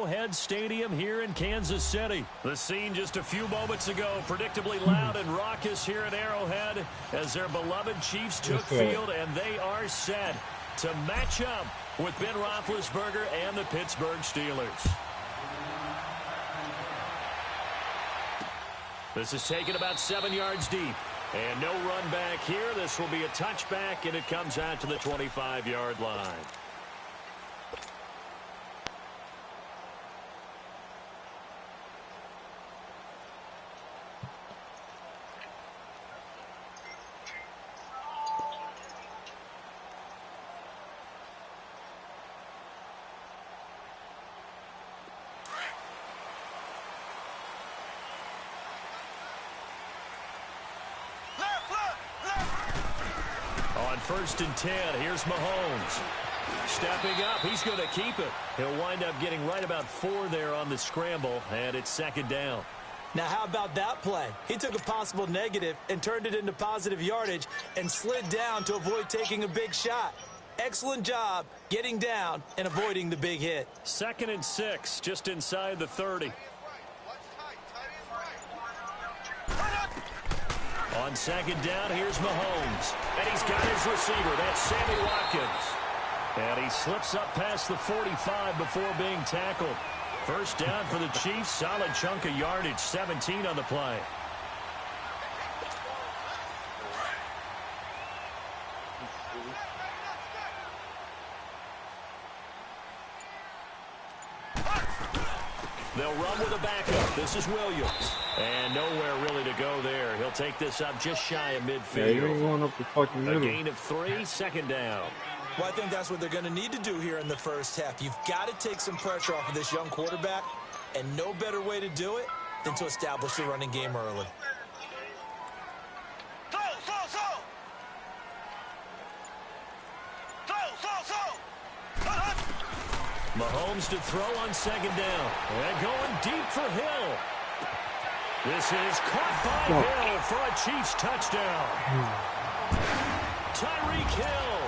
Arrowhead Stadium here in Kansas City. The scene just a few moments ago, predictably loud and raucous here at Arrowhead as their beloved Chiefs took field, and they are set to match up with Ben Roethlisberger and the Pittsburgh Steelers. This is taken about 7 yards deep. And no run back here. This will be a touchback, and it comes out to the 25-yard line. On 1st and 10, here's Mahomes. Stepping up, he's going to keep it. He'll wind up getting right about 4 there on the scramble, and it's 2nd down. Now, how about that play? He took a possible negative and turned it into positive yardage and slid down to avoid taking a big shot. Excellent job getting down and avoiding the big hit. 2nd and 6, just inside the 30. On 2nd down, here's Mahomes. And he's got his receiver. That's Sammy Watkins. And he slips up past the 45 before being tackled. 1st down for the Chiefs. Solid chunk of yardage. 17 on the play. They'll run with a backup. This is Williams. And nowhere really to go there. He'll take this up just shy of midfield. Yeah, you ain't going up the fucking middle. A gain of 3, 2nd down. Well, I think that's what they're going to need to do here in the first half. You've got to take some pressure off of this young quarterback, and no better way to do it than to establish the running game early. Mahomes to throw on 2nd down. And going deep for Hill. This is caught by Hill for a Chiefs touchdown. Tyreek Hill,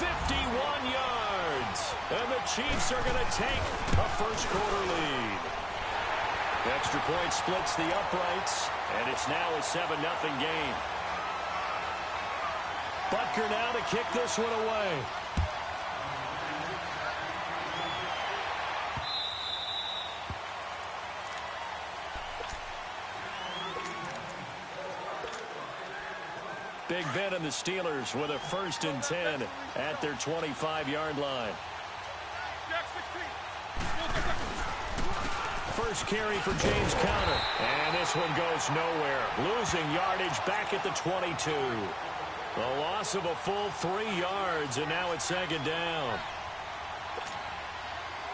51 yards. And the Chiefs are going to take a first-quarter lead. The extra point splits the uprights, and it's now a 7-0 game. Butker now to kick this one away. Big Ben and the Steelers with a 1st and 10 at their 25-yard line. First carry for James Conner. And this one goes nowhere. Losing yardage back at the 22. The loss of a full 3 yards, and now it's 2nd down.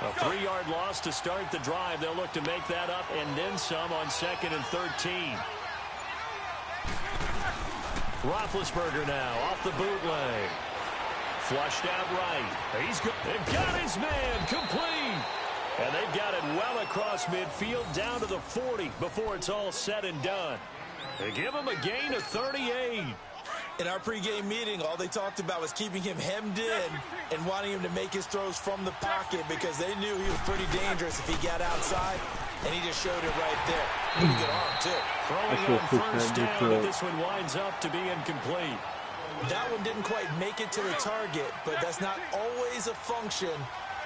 A 3-yard loss to start the drive. They'll look to make that up and then some on 2nd and 13. Roethlisberger now off the bootleg. Flushed out right. They've got his man complete. And they've got it well across midfield down to the 40 before it's all said and done. They give him a gain of 38. In our pregame meeting, all they talked about was keeping him hemmed in and wanting him to make his throws from the pocket because they knew he was pretty dangerous if he got outside, and he just showed it right there. Pretty good arm, too. Throwing on 1st down, but this one winds up to be incomplete. That one didn't quite make it to the target, but that's not always a function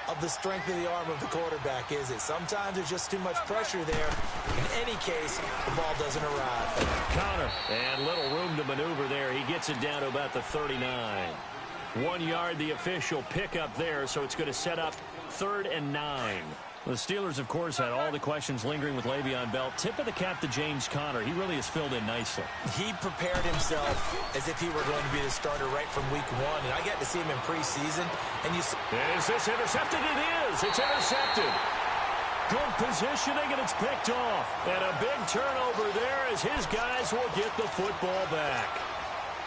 of the strength of the arm of the quarterback, is it? Sometimes there's just too much pressure there. In any case, the ball doesn't arrive. Conner, and little room to maneuver there. He gets it down to about the 39. 1 yard, the official pickup there, so it's going to set up 3rd and 9. The Steelers, of course, had all the questions lingering with Le'Veon Bell. Tip of the cap to James Conner. He really has filled in nicely. He prepared himself as if he were going to be the starter right from week 1. And I got to see him in preseason. And you see, is this intercepted? It is. It's intercepted. Good positioning, and it's picked off. And a big turnover there as his guys will get the football back.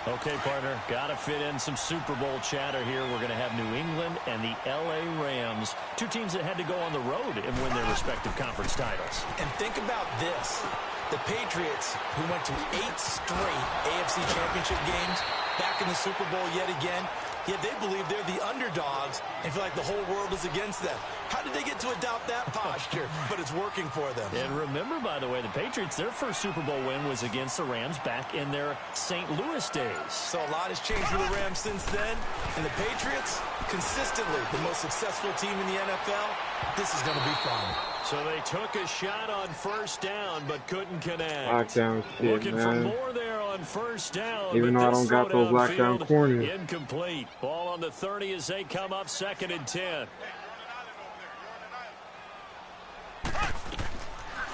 Okay, partner, got to fit in some Super Bowl chatter here. We're going to have New England and the L.A. Rams, 2 teams that had to go on the road and win their respective conference titles. And think about this. The Patriots, who went to 8 straight AFC Championship games, back in the Super Bowl yet again. yet they believe they're the underdogs and feel like the whole world is against them. How did they get to adopt that posture? But it's working for them. And remember, by the way, the Patriots, their first Super Bowl win was against the Rams back in their St. Louis days. So a lot has changed for the Rams since then. And the Patriots, consistently the most successful team in the NFL. This is going to be fun. So they took a shot on first down, but couldn't connect. Lockdown shit, Looking man. for more there on first down. Even though I don't got those lockdown corners. Incomplete. Ball on the 30 as they come up 2nd and 10.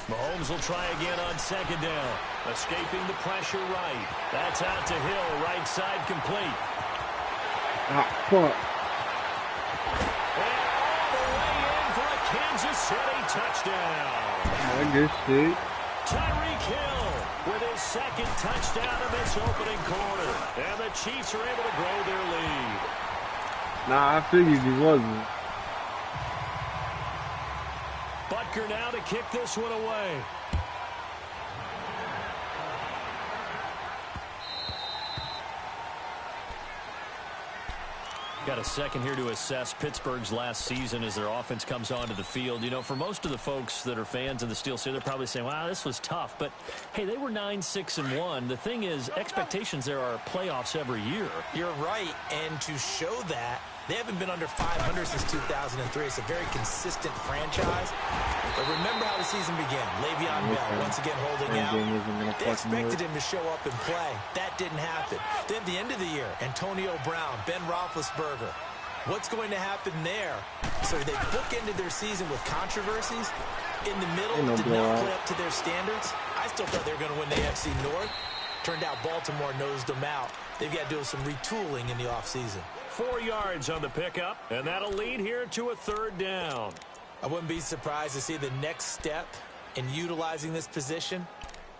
Mahomes will try again on 2nd down. Escaping the pressure right. That's out to Hill. Right side complete. Ah, fuck. And all the way in for a Kansas City touchdown. Ah, good shit. Tyreek Hill with his 2nd touchdown of this opening quarter. And the Chiefs are able to grow their lead. Nah, I figured he wasn't. Butker now to kick this one away. Got a second here to assess Pittsburgh's last season as their offense comes onto the field. You know, for most of the folks that are fans of the Steel City, they're probably saying, wow, this was tough. But, hey, they were 9-6-1. The thing is, expectations there are playoffs every year. You're right, and to show that, they haven't been under 500 since 2003. It's a very consistent franchise. But remember how the season began. Le'Veon Bell once again holding out. They expected him to show up and play. That didn't happen. Then at the end of the year, Antonio Brown, Ben Roethlisberger. What's going to happen there? So they bookended their season with controversies. In the middle, did not play up to their standards. I still thought they were going to win the AFC North. Turned out Baltimore nosed them out. They've got to do some retooling in the offseason. 4 yards on the pickup, and that'll lead here to a 3rd down. I wouldn't be surprised to see the next step in utilizing this position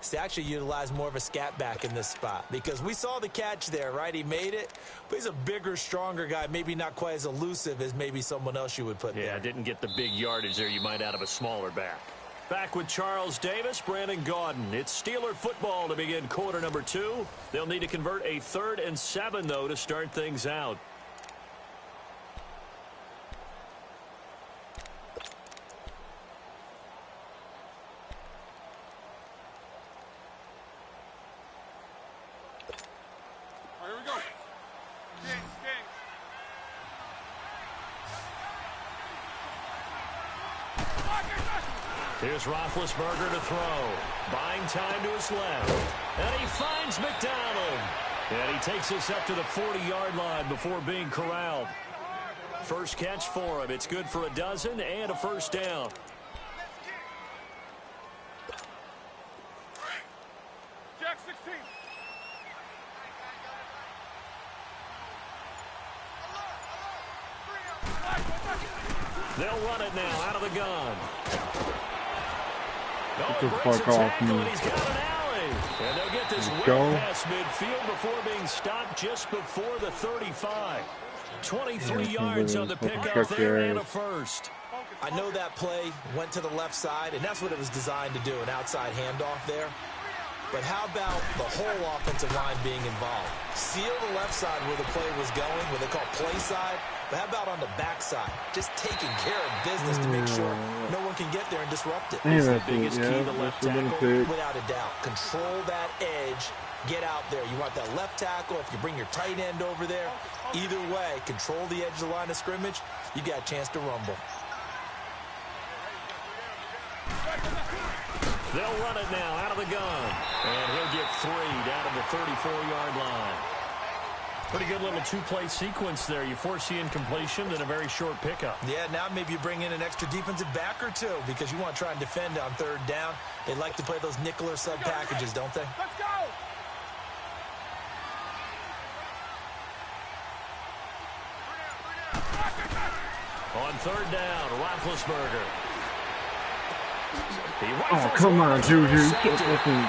is to actually utilize more of a scat back in this spot. Because we saw the catch there, right? He made it, but he's a bigger, stronger guy, maybe not quite as elusive as maybe someone else you would put there. Yeah, didn't get the big yardage there you might out of a smaller back. Back with Charles Davis, Brandon Gaudin. It's Steeler football to begin quarter number 2. They'll need to convert a 3rd and 7, though, to start things out. Here's Roethlisberger to throw. Buying time to his left. And he finds McDonald. And he takes us up to the 40-yard line before being corralled. First catch for him. It's good for a dozen and a 1st down. Jack 16. They'll run it now out of the gun. Get the fuck off me. He's got an alley. And they'll get this well past midfield before being stopped just before the 35. 23 yards on the pickup there and a 1st. I know that play went to the left side, and that's what it was designed to do, an outside handoff there. But how about the whole offensive line being involved? Seal the left side where the play was going, what they call play side. But how about on the backside? Just taking care of business to make sure no one can get there and disrupt it. It's the biggest key to left tackle. Without a doubt. Control that edge. Get out there. You want that left tackle. If you bring your tight end over there, either way, control the edge of the line of scrimmage. You got a chance to rumble. They'll run it now out of the gun. And he'll get 3 down to the 34-yard line. Pretty good little 2-play sequence there. You force the incompletion, then a very short pickup. Yeah, now maybe you bring in an extra defensive back or 2 because you want to try and defend on 3rd down. They like to play those nickel or sub packages, don't they? Let's go. On 3rd down, Roethlisberger. Oh, come on, Juju. Get fucking...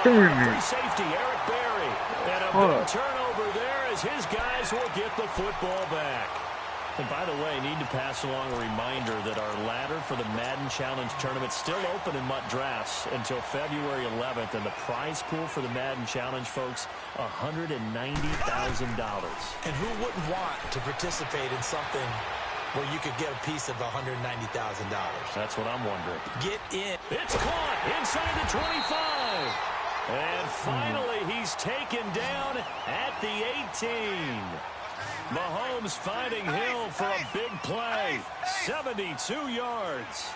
Free safety, Eric Berry. And a big turnover there as his guys will get the football back. And by the way, I need to pass along a reminder that our ladder for the Madden Challenge tournament is still open in MUT Drafts until February 11th. And the prize pool for the Madden Challenge, folks, $190,000. And who wouldn't want to participate in something where you could get a piece of $190,000? That's what I'm wondering. Get in. It's caught inside the 25. And finally, he's taken down at the 18. Mahomes finding Hill for a big play. 72 yards.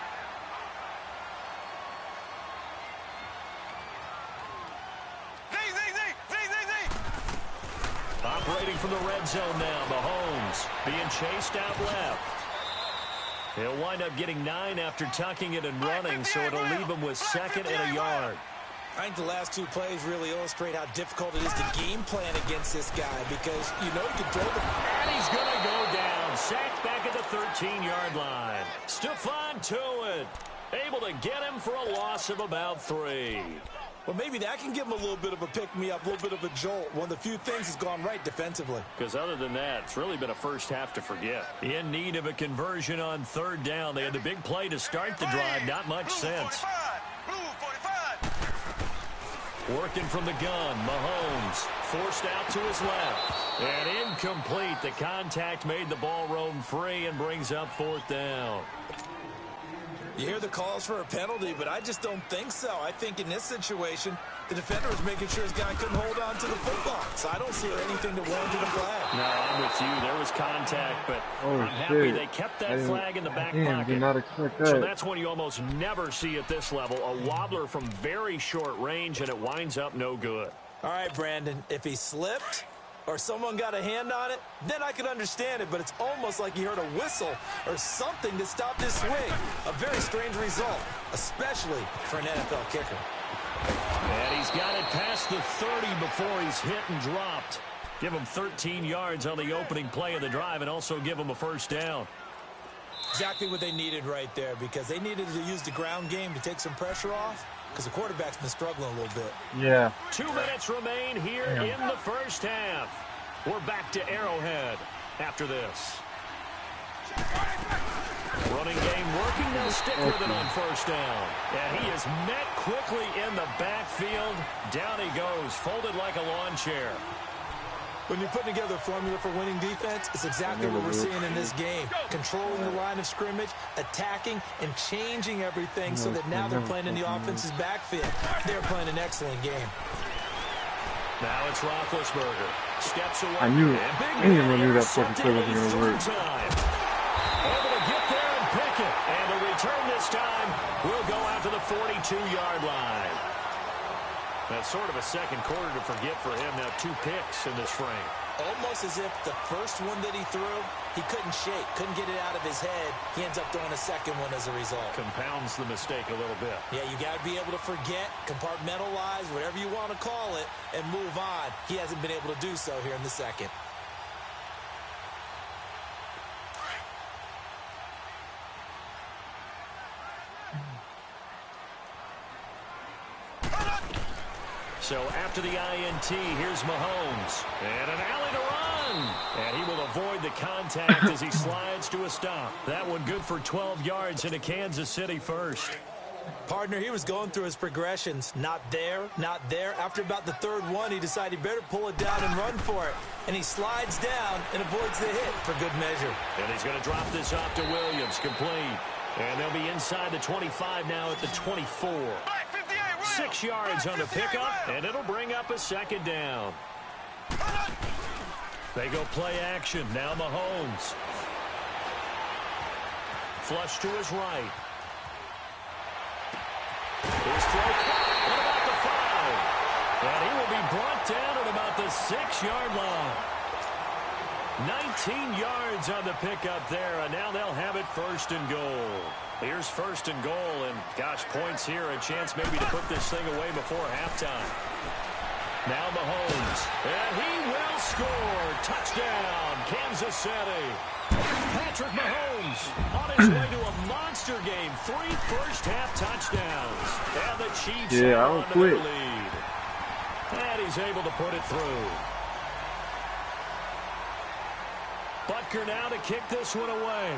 Operating from the red zone now, Mahomes being chased out left. He'll wind up getting 9 after tucking it and running, so it'll leave him with 2nd and a yard. I think the last 2 plays really illustrate how difficult it is to game plan against this guy because you know he can throw the... And he's going to go down. Sacked back at the 13-yard line. Stephon Tuitt able to get him for a loss of about 3. Well, maybe that can give him a little bit of a pick-me-up, a little bit of a jolt. One of the few things has gone right defensively. Because other than that, it's really been a first half to forget. In need of a conversion on 3rd down. They had the big play to start the drive. Not much sense. Working from the gun, Mahomes forced out to his left. And incomplete. The contact made the ball roam free and brings up 4th down. You hear the calls for a penalty, but I just don't think so. I think in this situation, the defender was making sure his guy couldn't hold on to the football. So I don't see anything to warrant the flag. No, I'm with you. There was contact, but I'm happy they kept that flag in the back pocket. Did not expect that. So that's one you almost never see at this level. A wobbler from very short range, and it winds up no good. All right, Brandon, if he slipped or someone got a hand on it, then I could understand it, but it's almost like he heard a whistle or something to stop this swing. A very strange result, especially for an NFL kicker. And he's got it past the 30 before he's hit and dropped. Give him 13 yards on the opening play of the drive and also give him a 1st down. Exactly what they needed right there because they needed to use the ground game to take some pressure off because the quarterback's been struggling a little bit. Yeah. 2 minutes remain here in the first half. We're back to Arrowhead after this. Running game working. They'll stick with it on 1st down. And he is met quickly in the backfield. Down he goes, folded like a lawn chair. When you're putting together a formula for winning defense, it's exactly what we're seeing in this game. Controlling the line of scrimmage, attacking, and changing everything so that now they're playing in the offense's backfield. They're playing an excellent game. Now it's Roethlisberger. Steps away. I knew it. Anyone knew that fucking play wasn't going to work. Able to get there and pick it. And the return this time will go out to the 42-yard line. That's sort of a second quarter to forget for him. Now 2 picks in this frame. Almost as if the first one that he threw, he couldn't shake, couldn't get it out of his head. He ends up throwing a second one as a result. Compounds the mistake a little bit. Yeah, you got to be able to forget, compartmentalize, whatever you want to call it, and move on. He hasn't been able to do so here in the second. So after the INT, here's Mahomes. And an alley to run. And he will avoid the contact as he slides to a stop. That one good for 12 yards into Kansas City 1st. Partner, he was going through his progressions. Not there, not there. After about the 3rd one, he decided he better pull it down and run for it. And he slides down and avoids the hit for good measure. And he's going to drop this off to Williams, complete. And they'll be inside the 25 now at the 24. 6 yards on the pickup, and it'll bring up a 2nd down. They go play action. Now Mahomes. Flush to his right. His throw caught at about the 5. And he will be brought down at about the 6-yard line. 19 yards on the pickup there, and now they'll have it 1st and goal. Here's 1st and goal, and gosh, points here, a chance maybe to put this thing away before halftime. Now Mahomes, and he will score. Touchdown, Kansas City. Patrick Mahomes on his way to a monster game. 3 first-half touchdowns, and the Chiefs are on their lead. And he's able to put it through. But blocker now to kick this one away.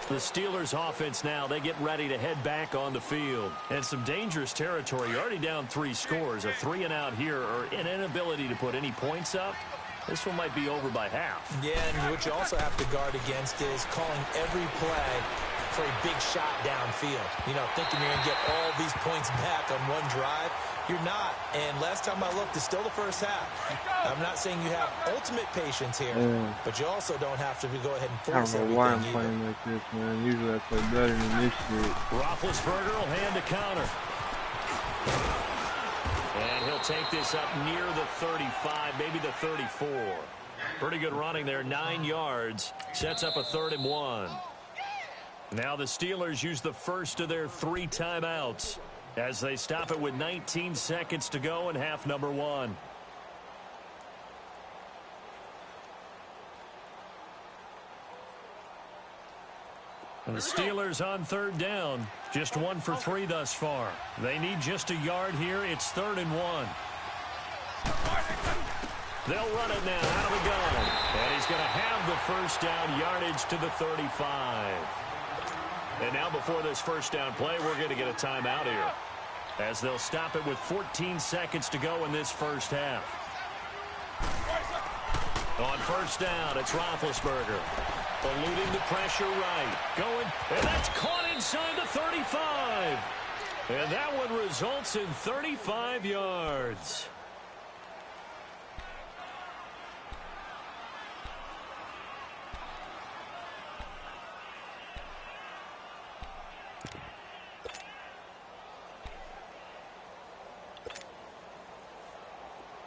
The Steelers offense now, they get ready to head back on the field. And some dangerous territory. You're already down 3 scores. A 3-and-out here or an inability to put any points up. This one might be over by half. Yeah, and what you also have to guard against is calling every play for a big shot downfield. You know, thinking you're going to get all these points back on one drive. You're not. And last time I looked, it's still the first half. I'm not saying you have ultimate patience here, but you also don't have to go ahead and force everything. I don't know why I'm playing like this, man. Usually I play better than this shit. Roethlisberger will hand a counter. And he'll take this up near the 35, maybe the 34. Pretty good running there, 9 yards. Sets up a 3rd and 1. Now the Steelers use the first of their 3 timeouts as they stop it with 19 seconds to go in half number 1. And the Steelers on 3rd down. Just 1 for 3 thus far. They need just a yard here. It's 3rd and 1. They'll run it now out of the gun. And he's going to have the first down, yardage to the 35. And now before this first down play, we're going to get a timeout here, as they'll stop it with 14 seconds to go in this first half. On first down, it's Roethlisberger. Eluding the pressure right. Going, and that's caught inside the 35. And that one results in 35 yards.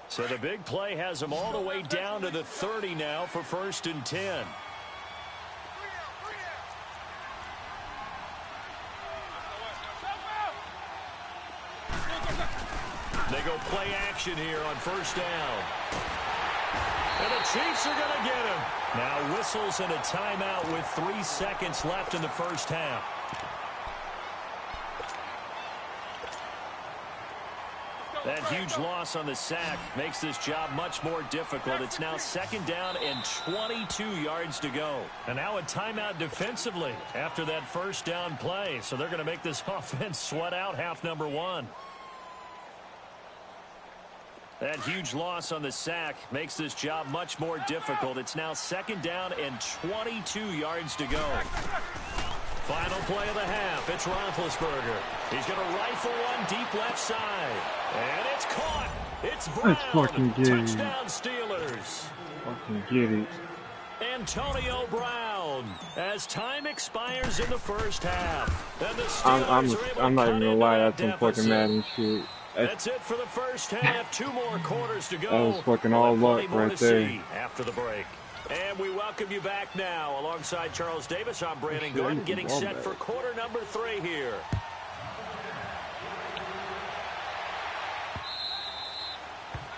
So the big play has them all the way down to the 30 now for 1st and 10. They go play action here on first down. And the Chiefs are going to get him. Now whistles and a timeout with 3 seconds left in the first half. That huge loss on the sack makes this job much more difficult. It's now 2nd down and 22 yards to go. And now a timeout defensively after that first down play. So they're going to make this offense sweat out half number 1. That huge loss on the sack makes this job much more difficult. It's now 2nd down and 22 yards to go. Final play of the half. It's Roethlisberger. He's going to rifle one deep left side. And it's caught. It's Brown. Let's fucking get it. Touchdown Steelers. Fucking get it. Antonio Brown as time expires in the first half. And the Steelers are able I'm not to even cut gonna lie, into that's some fucking Madden shit. That's it for the first half. 2 more quarters to go. That was fucking all luck right there. After the break. And we welcome you back now. Alongside Charles Davis, I'm Brandon Gordon, getting set for quarter number 3 here.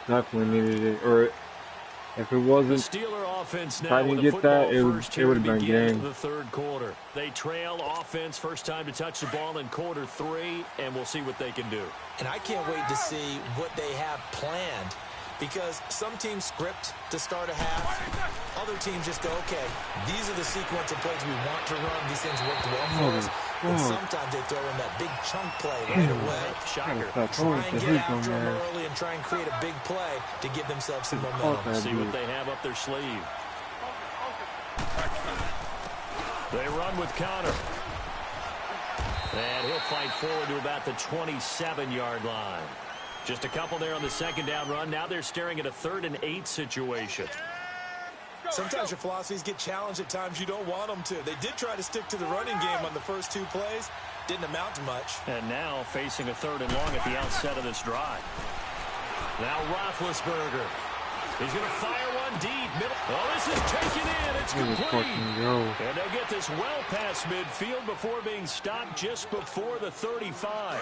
Definitely needed it. Or if it wasn't, Steeler offense now, if I didn't get that, it would have been game. The 3rd quarter. They trail offense, first time to touch the ball in quarter 3, and we'll see what they can do. And I can't wait to see what they have planned, because some teams script to start a half. Other teams just go, okay, these are the sequence of plays we want to run. These things worked well for us. And sometimes they throw in that big chunk play right away. Shocker. Try and get after them early and try and create a big play to give themselves some momentum. See what they have up their sleeve. They run with Connor. And he'll fight forward to about the 27-yard line. Just a couple there on the 2nd down run. Now they're staring at a 3rd and 8 situation. Sometimes your philosophies get challenged at times you don't want them to. They did try to stick to the running game on the first 2 plays. Didn't amount to much. And now facing a 3rd and long at the outset of this drive. Now Roethlisberger. He's going to fire one deep. Middle. Oh, this is taken in. It's complete. And they get this well past midfield before being stopped just before the 35.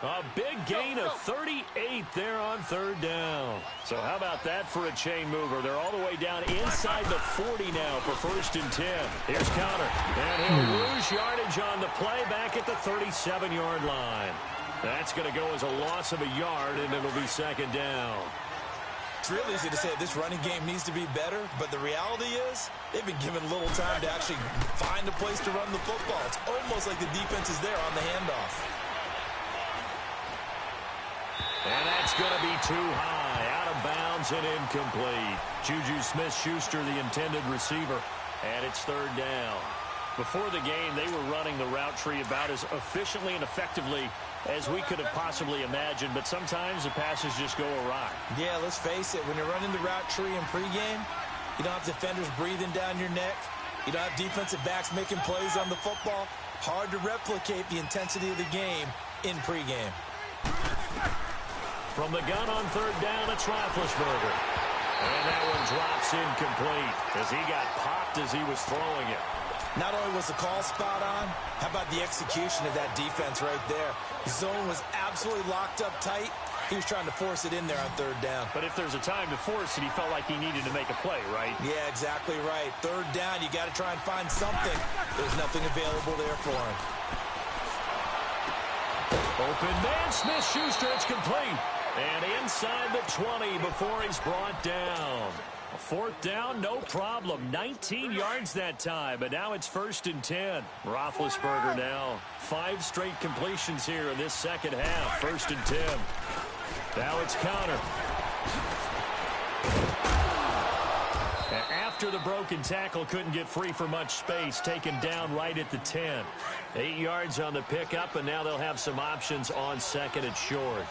A big gain of 38 there on 3rd down. So how about that for a chain mover? They're all the way down inside the 40 now for 1st and 10. Here's Connor. And he'll lose yardage on the play back at the 37-yard line. That's going to go as a loss of a yard, and it'll be second down. It's real easy to say this running game needs to be better, but the reality is they've been given little time to actually find a place to run the football. It's almost like the defense is there on the handoff. And that's going to be too high, out of bounds and incomplete. Juju Smith-Schuster, the intended receiver, and it's third down. Before the game, they were running the route tree about as efficiently and effectively as we could have possibly imagined, but sometimes the passes just go awry. Yeah, let's face it, when you're running the route tree in pregame, you don't have defenders breathing down your neck. You don't have defensive backs making plays on the football. Hard to replicate the intensity of the game in pregame. From the gun on third down, it's Roethlisberger. And that one drops incomplete as he got popped as he was throwing it. Not only was the call spot on, how about the execution of that defense right there? The zone was absolutely locked up tight. He was trying to force it in there on third down. But if there's a time to force it, he felt like he needed to make a play, right? Yeah, exactly right. Third down, you got to try and find something. There's nothing available there for him. Open man, Smith-Schuster, it's complete. And inside the 20 before he's brought down. A fourth down, no problem. 19 yards that time, but now it's first and 10. Roethlisberger now. 5 straight completions here in this second half. First and 10. Now it's Connor. After the broken tackle, couldn't get free for much space. Taken down right at the 10. 8 yards on the pickup, and now they'll have some options on second and short.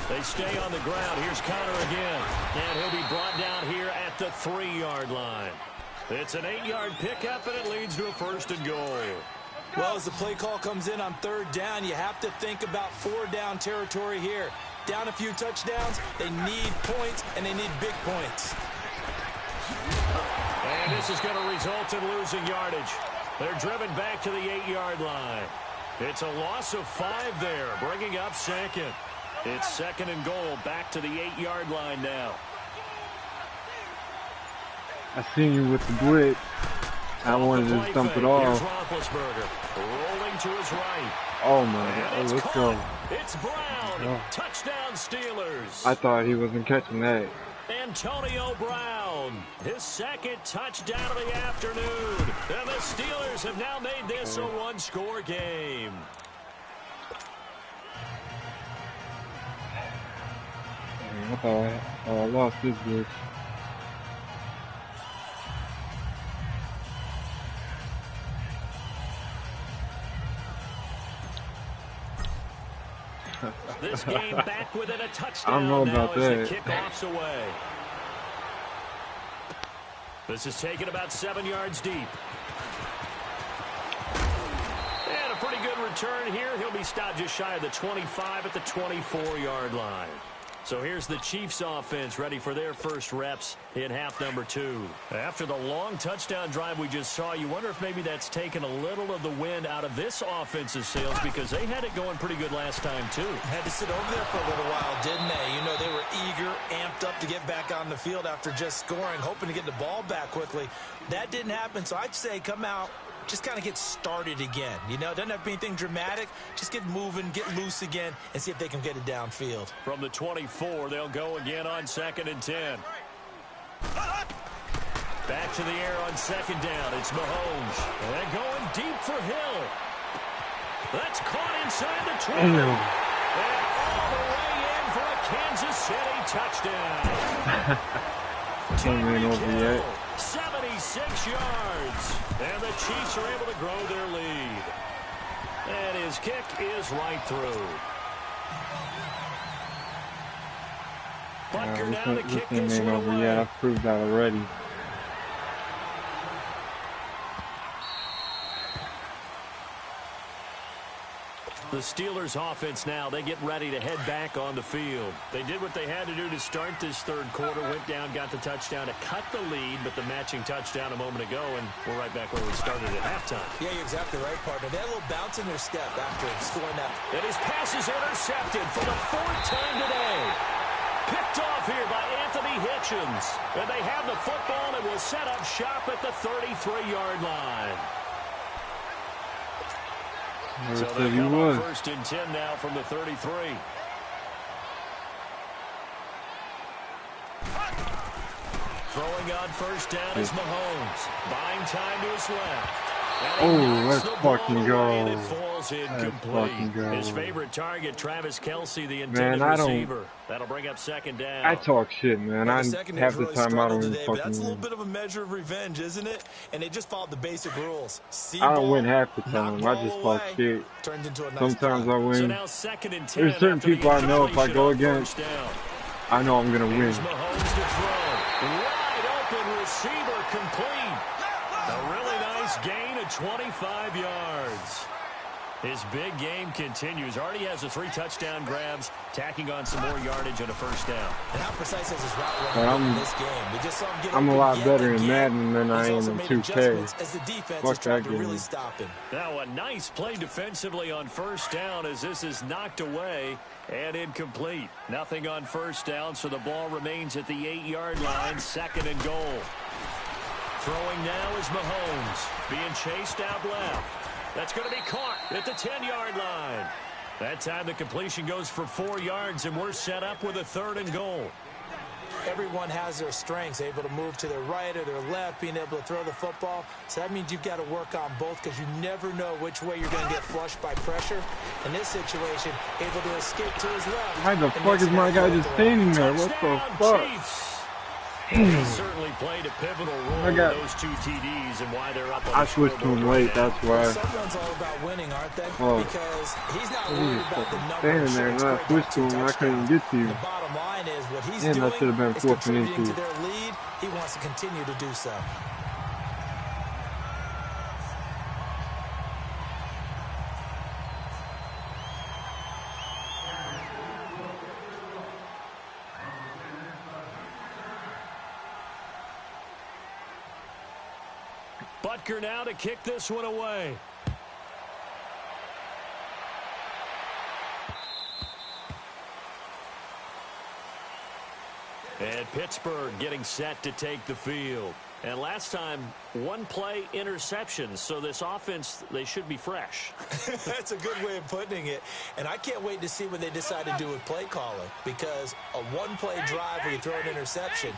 They stay on the ground. Here's Connor again. And he'll be brought down here at the 3-yard line. It's an 8-yard pickup, and it leads to a first and goal. Well, as the play call comes in on third down, you have to think about 4-down territory here. Down a few touchdowns, they need points, and they need big points. And this is going to result in losing yardage. They're driven back to the 8-yard line. It's a loss of 5 there, bringing up second. It's second and goal, back to the 8-yard line now. I seen you with the blitz. I wanted to dump it off. Roethlisberger rolling to his right. Oh my God, let's go. It's Brown. Oh. Touchdown Steelers. I thought he wasn't catching that. Antonio Brown, his second touchdown of the afternoon. And the Steelers have now made this a one-score game. I thought I lost this blitz. This game back within a touchdown. I don't know about now that. As the kickoff's away. This is taken about 7 yards deep. And a pretty good return here. He'll be stopped just shy of the 25 at the 24-yard line. So here's the Chiefs offense ready for their first reps in half number 2. After the long touchdown drive we just saw, you wonder if maybe that's taken a little of the wind out of this offensive sails because they had it going pretty good last time too. Had to sit over there for a little while, didn't they? You know, they were eager, amped up to get back on the field after just scoring, hoping to get the ball back quickly. That didn't happen, so I'd say come out, just kind of get started again. You know, it doesn't have to be anything dramatic. Just get moving, get loose again, and see if they can get it downfield. From the 24, they'll go again on second and 10. Back to the air on second down. It's Mahomes. And going deep for Hill. That's caught inside the 20. And all the way in for a Kansas City touchdown. Ain't over yet. 76 yards. And the Chiefs are able to grow their lead. And his kick is right through. Butker down to kick This this thing ain't one over away. yet. I've proved that already. The Steelers offense now, they get ready to head back on the field. They did what they had to do to start this third quarter, went down, got the touchdown to cut the lead, but the matching touchdown a moment ago, and we're right back where we started at halftime. Yeah, you're exactly right, partner. They had a little bounce in their step after scoring that. And his pass is intercepted for the 4th time today. Picked off here by Anthony Hitchens. And they have the football and will set up shop at the 33-yard line. Never So said they he come was. up 1st and 10 now from the 33. Throwing on 1st down is Mahomes. Buying time to his left. Oh, let's fucking go. And it falls incomplete. His favorite target, Travis Kelce, the intended receiver. That'll bring up 2nd down. I talk shit, man. Well, I half the time I don't even today, fucking but that's a little win. bit of a measure of revenge, isn't it? And they just followed the basic rules. I don't win half the time. I just talk shit. Sometimes I win. So now 2nd and 10. There's certain people I know if I go against, down. I know I'm gonna win. Here's Mahomes to throw. Wide open receiver complete. A really nice gain of 25 yards. His big game continues. Already has the 3 touchdown grabs, tacking on some more yardage on a 1st down. And how precise is his route running in this game? We just saw him get I'm a open lot yet better in again. Madden than I He's am also in made 2K. adjustments as the defense Fuck is trying that to really game. stop him. Now a nice play defensively on 1st down as this is knocked away and incomplete. Nothing on 1st down, so the ball remains at the 8-yard line, 2nd and goal. Throwing now is Mahomes, being chased out left. That's going to be caught at the 10-yard line. That time the completion goes for 4 yards, and we're set up with a 3rd and goal. Everyone has their strengths, able to move to their right or their left, being able to throw the football. So that means you've got to work on both because you never know which way you're going to get flushed by pressure. In this situation, able to escape to his left. Why the fuck is my guy just standing there? What the fuck? Chiefs. He certainly played a pivotal role in those 2 TDs and why they're up on I switched to him late, that's why. Someone's all about winning, aren't they? Oh. Because he's not worried about the number standing there, and I switched to him, I couldn't get to you. The bottom line is what he's And doing that should have been is 4th and contributing to 2. their lead. He wants to continue to do so. Butker now to kick this one away. And Pittsburgh getting set to take the field. And last time, 1 play interception. So this offense, they should be fresh. That's a good way of putting it. And I can't wait to see what they decide to do with play calling. Because a 1-play drive where you throw an interception,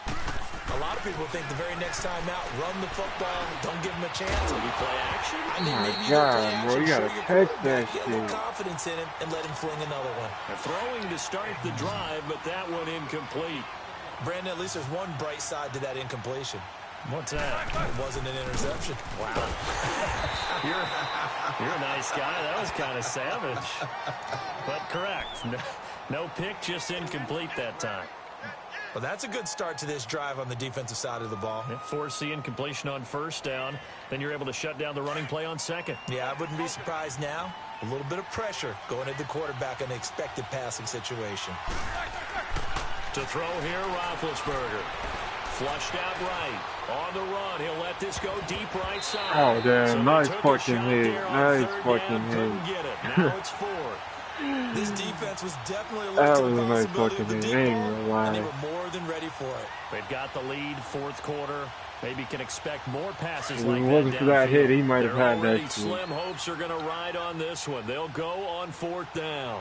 a lot of people think the very next time out, run the football, don't give them a chance. Will you play action? I think maybe my you play God, action, bro, you gotta show your catch quarterback, that get a little shit. confidence in him, and let him fling another one. Throwing to start the drive, but that one incomplete. Brandon, at least there's one bright side to that incompletion. What's that? It wasn't an interception. Wow. You're a nice guy. That was kind of savage. But correct. No pick, just incomplete that time. Well, that's a good start to this drive on the defensive side of the ball. Force the incompletion on 1st down. Then you're able to shut down the running play on 2nd. Yeah, I wouldn't be surprised now. A little bit of pressure going at the quarterback in an expected passing situation. To throw here, Roethlisberger. Flushed out right. On the run, he'll let this go deep right side. Oh, damn. So Nice they took a fucking shot hit. there on Nice 3rd fucking down, couldn't hit. get it. Now it's 4th. This defense was definitely alert That to was the a nice possibility of the fucking deep hit. I ain't ball, gonna lie. and they were more than ready for it. They've got the lead, 4th quarter. Maybe can expect more passes If like it that wasn't for that hit, downfield. he might have Their had that already shit. slim hopes are going to ride on this one. They'll go on 4th down.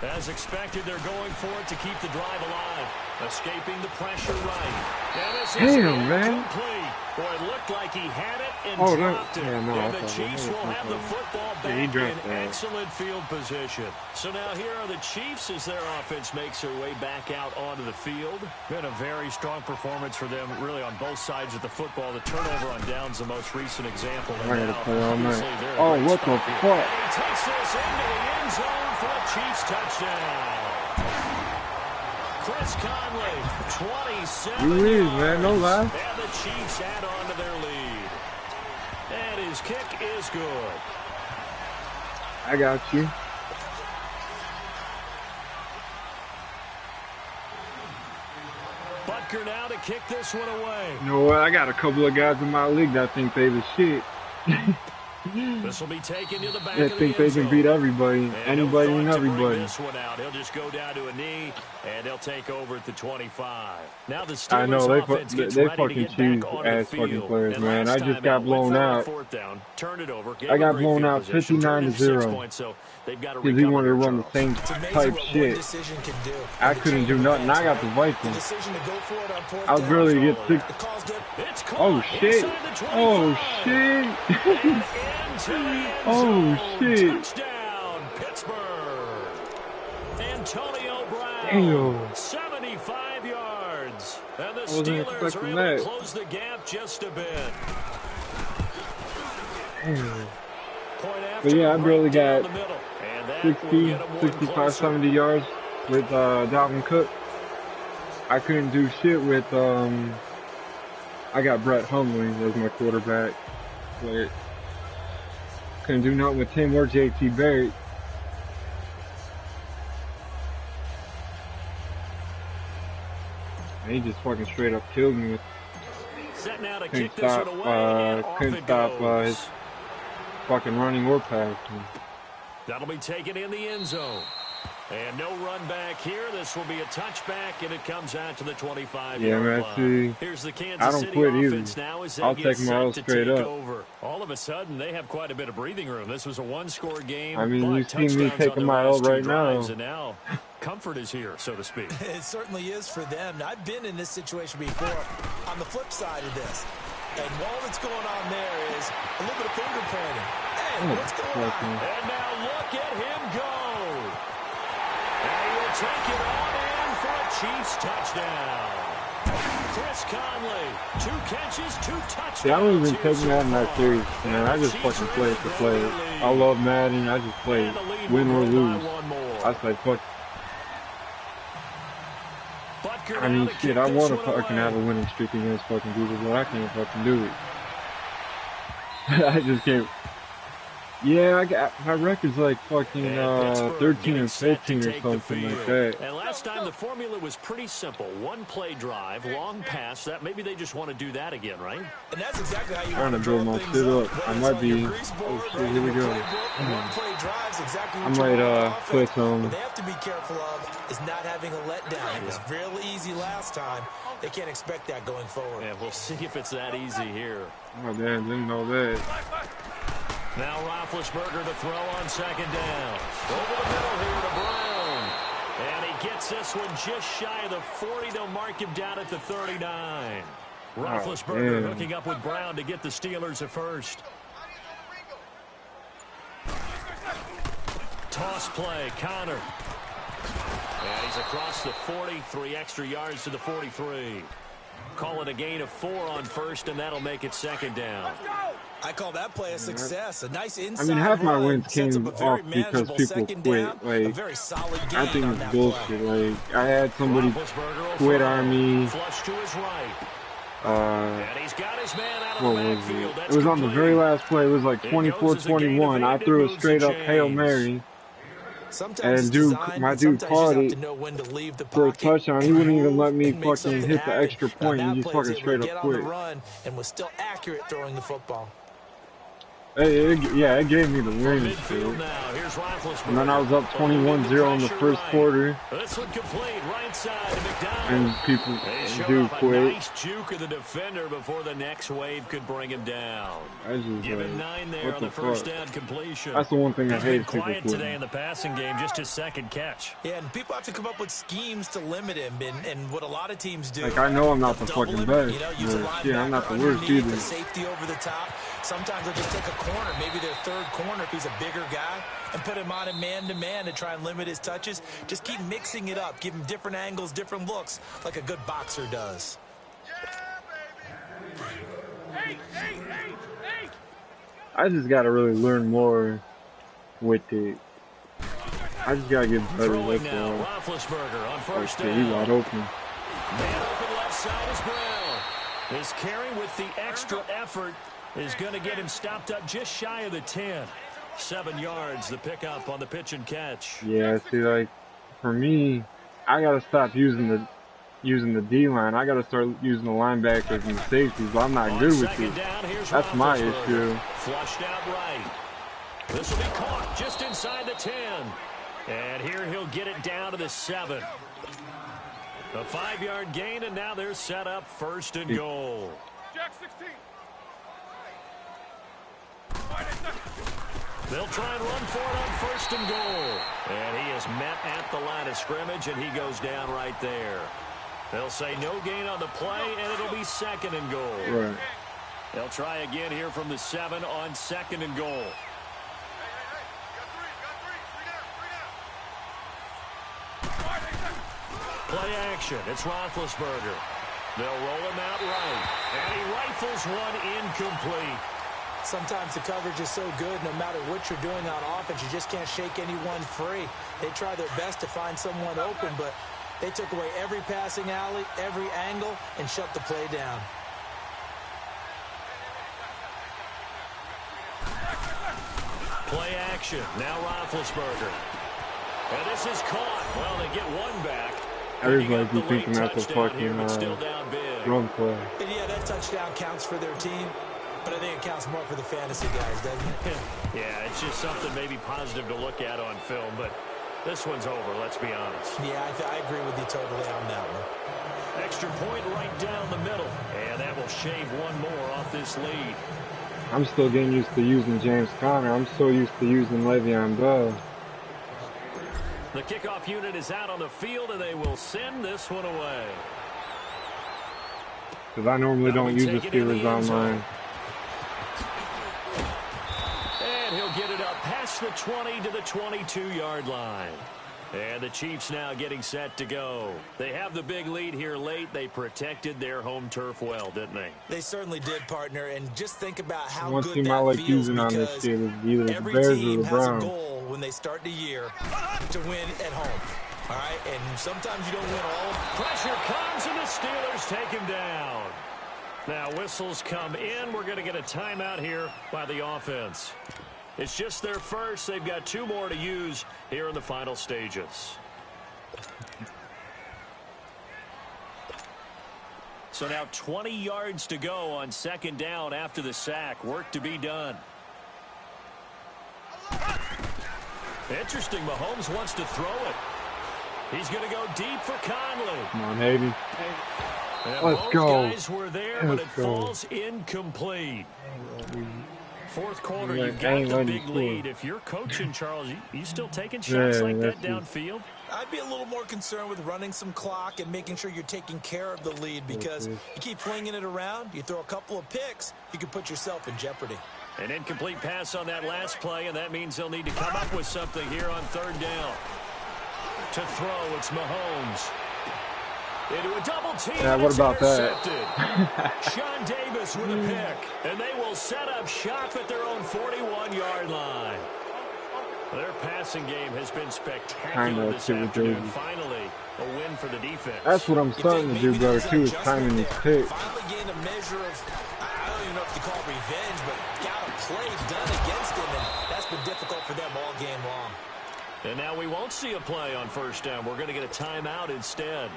As expected, they're going for it to keep the drive alive. Escaping the pressure right. And this is Damn, man. incomplete. Boy, it looked like he had it and Oh, dropped it. yeah, no, and I the thought Chiefs that will was have the something. football Yeah, he back in dropped that. excellent field position. So now here are the Chiefs as their offense makes their way back out onto the field. Been a very strong performance for them, really, on both sides of the football. The turnover on downs, the most recent example. I gotta now, play all night. obviously, they're in a Oh, great what the spot here. fuck? And he takes this into the end zone for a Chiefs touchdown. Chris Conley, 27 You is, yards. man. No lie. And the Chiefs add on to their lead. And his kick is good. I got you. Butker now to kick this one away. You know what? I got a couple of guys in my league that think they the shit. This will be taken to the back They of the think they end can zone. beat everybody, And anybody no and thought to bring everybody. this one out. He'll just go down to a knee, and they'll take over at the 25. Now the I know Steelers offense gets they ready to fucking get back cheese on the ass fucking field. players, And man. last I just time got out, went blown for it on out. fourth down, turned it over, gave I a got great blown field out position, turned 59 to into 6 0. points, so they've got to Because he recover wanted to here, run the Charles. same It's amazing type what one shit. decision can do. I in the couldn't chain do of nothing. events, I got the right? Vikings. The decision to go for it on fourth I was down. barely to get six. The call's good. It's caught Oh shit! inside the 25. Oh shit! And into the end Oh zone. shit! Touchdown, Pittsburgh. Antonio Brown, Damn. 75 yards. And the wasn't Steelers are expecting able to that. close the gap just a bit. Damn. Point after But yeah, I break barely down got the middle. And that will 60, get 'em one 65, closer. 70 yards with Dalvin Cook. I couldn't do shit with I got Brett Hundley as my quarterback. But couldn't do nothing with Tim or JT Barrett. And he just fucking straight up killed me. Set now to Couldn't kick this stop, one away, and off couldn't it stop goes. his fucking running or passing. That'll be taken in the end zone. And no run back here. This will be a touchback, and it comes out to the 25-yard Yeah, man, line. see, Here's the Kansas I don't City quit either. offense now as they I'll get take my set L to straight take up. over. All of a sudden, they have quite a bit of breathing room. This was a one-score game. I mean, but you see me touchdowns taking on their my L last two right now. drives, and now comfort is here, so to speak. It certainly is for them. Now, I've been in this situation before on the flip side of this. And all that's going on there is a little bit of finger pointing. Hey, what's going on? And now look at him go. And he'll take it on in for a Chiefs touchdown. Chris Conley, 2 catches, 2 touchdowns. See, I don't even here take so Madden that far. serious, man. I just Chiefs fucking are play in it to the play it. lead. I love Madden. I just play And it. the lead Win will or grow by lose. one more. I say fuck. Butker I now mean, to shit, kick I this want to one fucking away. have a winning streak against fucking people, but I can't fucking do it. I just can't. Yeah, I got my record's like fucking And Pittsburgh 13 getting and set to 15 or take the something like field. that. And last time the formula was pretty simple. 1 play drive, long pass. That maybe they just want to do that again, right? And that's exactly how you Trying want to to build draw my things shit up. Whether I it's might on your be. grease board Oh or shit, in here we your go. playbook, one-play drives exactly I what you might want on put offense. some. What they have to be careful of is not having a letdown. It was real easy last time. They can't expect that going forward. And we'll see if it's that easy here. Oh damn, didn't know that. Now Roethlisberger to throw on second down. Over the middle here to Brown. And he gets this one just shy of the 40. They'll mark him down at the 39. Roethlisberger damn. hooking up with Brown to get the Steelers at first. Toss play, Connor. And he's across the 40, 3 extra yards to the 43. Call it a gain of 4 on first, and that'll make it second down. I call that play a success. A nice inside I mean, half my run wins sets came up a very off because manageable people second quit. down. A Like, very solid gain I think on it's that bullshit. play. Like, I had somebody Roethlisberger will quit throw. on me. Flush to his right. Uh, And he's got his man out of what the was backfield. it? That's It was on the very complete. last play. It was like It goes as a gain of 24-21. I 8 threw and a moves straight the up Hail chains. Mary. Sometimes And it's design, my and dude sometimes you caught just have it to know when to leave the for a pocket touchdown. He and wouldn't even move let me and make fucking something hit the happen. extra Now, point. that He just play was fucking able to straight get up on the quit. run and was still accurate throwing the football. Yeah, it gave me the win. Midfield now. Here's Roethlisberger. And then I was up 21-0 in the first quarter. This one complete right side to McDonald. And people They showed do off a quit. nice juke of the defender before the next wave could bring him down. I just Give him like, 9 there what on the the first fuck? down completion. That's the one thing I He's hate been is people quiet quitting. today in the passing game, just his second catch. Yeah, and people have to come up with schemes to limit him, and what a lot of teams do. Like, I know I'm not the they'll double fucking him, best, you know, use a but shit, I'm not linebacker the worst underneath, either. a safety over the top. Sometimes they'll just take a corner, maybe their third corner if he's a bigger guy, and put him on a man-to-man to try and limit his touches. Just keep mixing it up, give him different angles, different looks, like a good boxer does. I just gotta really learn more with it. I just gotta get better. Throwing That's now, all. Roethlisberger on Oh first shit, he wide down. open. Man open left side is Brown. His carry with the extra effort is going to get him stopped up just shy of the 10. 7 yards, the pickup on the pitch and catch. Yeah, see, like, for me, I gotta stop using the using the D-line. I got to start using the linebackers and the safeties. I'm not good with it. That's my issue. Flushed out right. This will be caught just inside the 10. And here he'll get it down to the 7. A 5-yard gain, and now they're set up 1st and goal. Jack 16. They'll try and run for it on 1st and goal. And he is met at the line of scrimmage, and he goes down right there. They'll say no gain on the play, and it'll be 2nd and goal. Right. They'll try again here from the 7 on 2nd and goal. Play action. It's Roethlisberger. They'll roll him out right. And he rifles one incomplete. Sometimes the coverage is so good, no matter what you're doing on offense, you just can't shake anyone free. They try their best to find someone open, but they took away every passing alley, every angle, and shut the play down. Play action. Now Roethlisberger. And this is caught. Well, they get one back. Everybody's been thinking that's a fucking run play. And yeah, that touchdown counts for their team, but I think it counts more for the fantasy guys, doesn't it? Yeah, it's just something maybe positive to look at on film, but this one's over, let's be honest. Yeah, I agree with you totally on that one. Extra point right down the middle, and that will shave one more off this lead. I'm still getting used to using James Conner. I'm so used to using Le'Veon Bell. The kickoff unit is out on the field, and they will send this one away. Because I normally don't use the Steelers online. And he'll get it up past the 20 to the 22-yard line. And the Chiefs now getting set to go. They have the big lead here late. They protected their home turf well, didn't they? They certainly did, partner. And just think about how One good team that I like feels, using on this because shit is either the every Bears or team the has a Browns. goal when they start the year to win at home. All right, and sometimes you don't win all. Pressure comes, and the Steelers take him down. Now whistles come in. We're going to get a timeout here by the offense. It's just their first. They've got 2 more to use here in the final stages. So now 20 yards to go on 2nd down after the sack. Work to be done. Interesting. Mahomes wants to throw it. He's going to go deep for Conley. Come on, Havy. Let's go. Both guys were there, but it go. falls incomplete. 4th quarter, Yeah, you've got the letting big score. lead. If you're coaching, Charles, you still taking shots like that that's it. downfield? I'd be a little more concerned with running some clock and making sure you're taking care of the lead, because you keep flinging it around, you throw a couple of picks, you can put yourself in jeopardy. An incomplete pass on that last play, and that means they'll need to come up with something here on 3rd down. To throw, it's Mahomes. Into a double team. Yeah, what about that? Sean Davis with a pick, and they will set up shop at their own 41-yard line. Their passing game has been spectacular this afternoon. Finally, a win for the defense. That's what I'm starting to do better too, is timing these picks. Finally gained a measure of, I don't even know if you call it revenge, but got a play done against him, and that's been difficult for them all game long. And now we won't see a play on 1st down. We're going to get a timeout instead,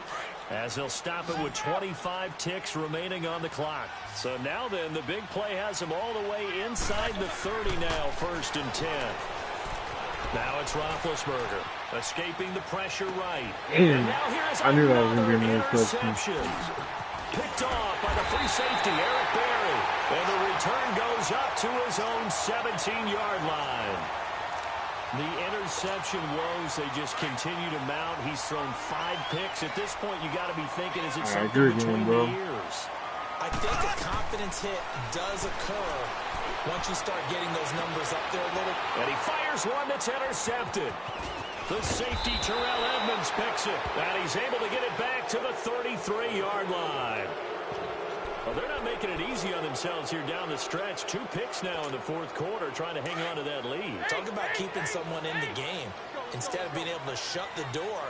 as they'll stop it with 25 ticks remaining on the clock. So now then, the big play has them all the way inside the 30 now, 1st and 10. Now it's Roethlisberger, escaping the pressure right. And now here's I knew that was going to be an interception. interception. Picked off by the free safety, Eric Berry. And the return goes up to his own 17-yard line. The interception woes, they just continue to mount. He's thrown 5 picks. At this point, you got to be thinking, is it something between the ears? I think a confidence hit does occur once you start getting those numbers up there a little. And he fires one that's intercepted. The safety, Terrell Edmonds, picks it. And he's able to get it back to the 33-yard line. Well, they're not making it easy on themselves here down the stretch. 2 picks now in the 4th quarter, trying to hang on to that lead. Talk about keeping someone in the game. Instead of being able to shut the door,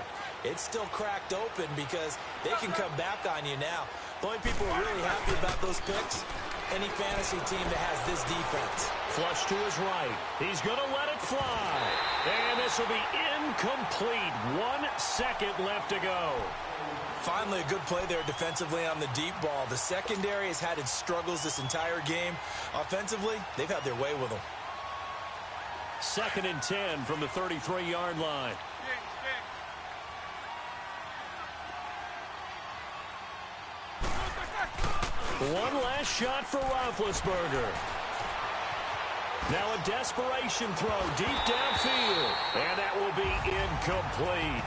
it's still cracked open because they can come back on you now. The only people who are really happy about those picks, any fantasy team that has this defense. Flush to his right. He's going to let it fly. And this will be incomplete. 1 second left to go. Finally, a good play there defensively on the deep ball. The secondary has had its struggles this entire game. Offensively, they've had their way with them. 2nd and 10 from the 33-yard line. One last shot for Roethlisberger. Now a desperation throw deep downfield. And that will be incomplete.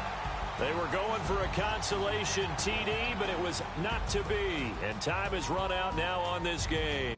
They were going for a consolation TD, but it was not to be. And time has run out now on this game.